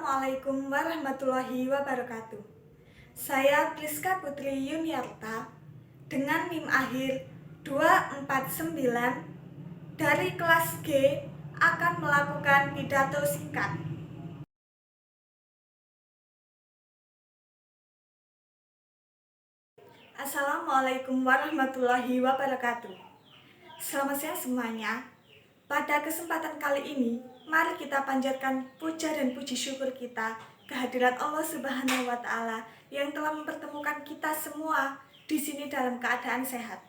Assalamualaikum warahmatullahi wabarakatuh. Saya Priska Putri Yuniarta dengan NIM akhir 249 dari kelas G akan melakukan pidato singkat. Assalamualaikum warahmatullahi wabarakatuh. Selamat siang semuanya. Pada kesempatan kali ini, mari kita panjatkan puja dan puji syukur kita kehadirat Allah Subhanahu wa Ta'ala yang telah mempertemukan kita semua di sini dalam keadaan sehat.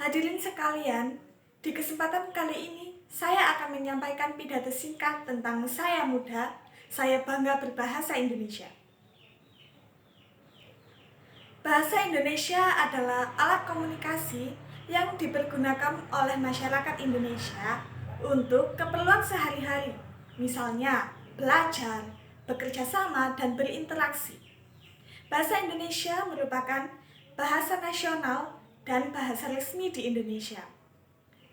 Hadirin sekalian, di kesempatan kali ini saya akan menyampaikan pidato singkat tentang saya muda, saya bangga berbahasa Indonesia. Bahasa Indonesia adalah alat komunikasi yang dipergunakan oleh masyarakat Indonesia untuk keperluan sehari-hari, misalnya belajar, bekerja sama, dan berinteraksi. Bahasa Indonesia merupakan bahasa nasional dan bahasa resmi di Indonesia.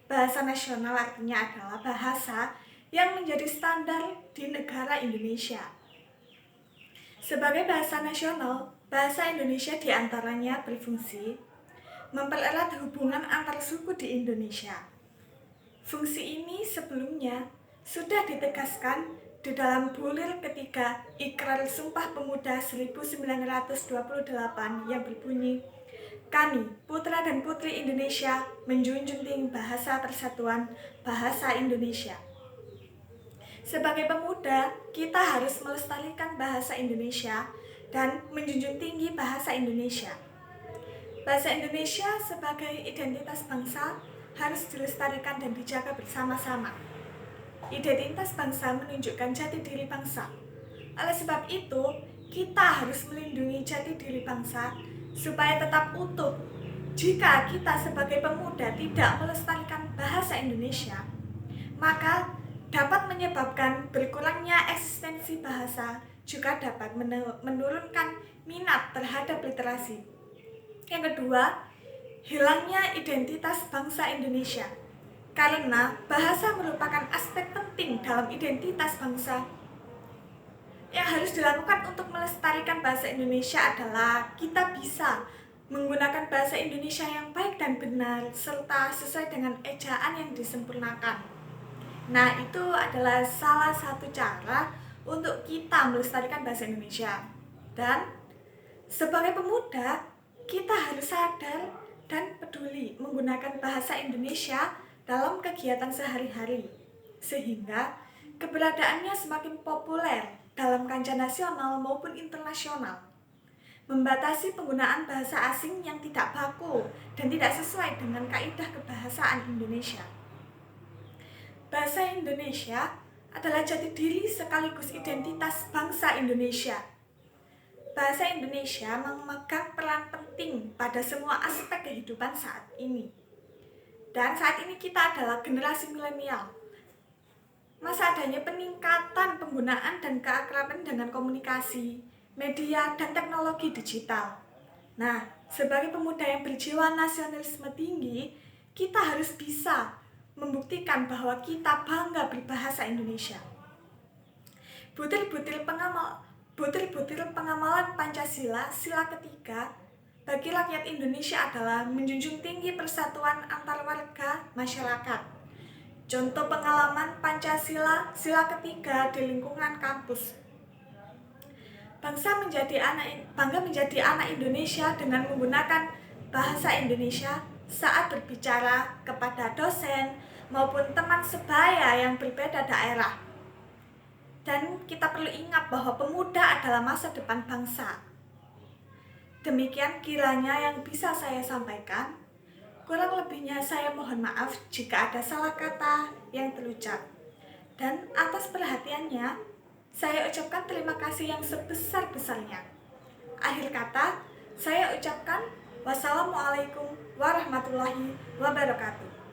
Bahasa nasional artinya adalah bahasa yang menjadi standar di negara Indonesia. Sebagai bahasa nasional, bahasa Indonesia diantaranya berfungsi mempererat hubungan antar suku di Indonesia. Fungsi ini sebelumnya sudah ditegaskan di dalam bulir ketiga Ikrar Sumpah Pemuda 1928 yang berbunyi, "Kami, putra dan putri Indonesia, menjunjung tinggi bahasa persatuan, bahasa Indonesia." Sebagai pemuda, kita harus melestarikan bahasa Indonesia dan menjunjung tinggi bahasa Indonesia. Bahasa Indonesia sebagai identitas bangsa harus dilestarikan dan dijaga bersama-sama. Identitas bangsa menunjukkan jati diri bangsa. Oleh sebab itu, kita harus melindungi jati diri bangsa supaya tetap utuh. Jika kita sebagai pemuda tidak melestarikan bahasa Indonesia, maka dapat menyebabkan berkurangnya eksistensi bahasa, juga dapat menurunkan minat terhadap literasi. Yang kedua, hilangnya identitas bangsa Indonesia. Karena bahasa merupakan aspek penting dalam identitas bangsa. Yang harus dilakukan untuk melestarikan bahasa Indonesia adalah kita bisa menggunakan bahasa Indonesia yang baik dan benar serta sesuai dengan ejaan yang disempurnakan. Nah, itu adalah salah satu cara untuk kita melestarikan bahasa Indonesia. Dan sebagai pemuda, kita harus sadar dan peduli menggunakan bahasa Indonesia dalam kegiatan sehari-hari, sehingga keberadaannya semakin populer dalam kancah nasional maupun internasional. Membatasi penggunaan bahasa asing yang tidak baku dan tidak sesuai dengan kaidah kebahasaan Indonesia. Bahasa Indonesia adalah jati diri sekaligus identitas bangsa Indonesia. Bahasa Indonesia memegang peran penting pada semua aspek kehidupan saat ini. Dan saat ini kita adalah generasi milenial. Masa adanya peningkatan penggunaan dan keakraban dengan komunikasi, media, dan teknologi digital. Nah, sebagai pemuda yang berjiwa nasionalisme tinggi, kita harus bisa membuktikan bahwa kita bangga berbahasa Indonesia. Butir-butir pengamalan Pancasila, sila ketiga, bagi rakyat Indonesia adalah menjunjung tinggi persatuan antar warga masyarakat. Contoh pengalaman Pancasila, sila ketiga di lingkungan kampus. Bangga menjadi anak Indonesia dengan menggunakan bahasa Indonesia saat berbicara kepada dosen maupun teman sebaya yang berbeda daerah. Dan kita perlu ingat bahwa pemuda adalah masa depan bangsa. Demikian kiranya yang bisa saya sampaikan. Kurang lebihnya saya mohon maaf jika ada salah kata yang terucap. Dan atas perhatiannya, saya ucapkan terima kasih yang sebesar-besarnya. Akhir kata, saya ucapkan wassalamualaikum warahmatullahi wabarakatuh.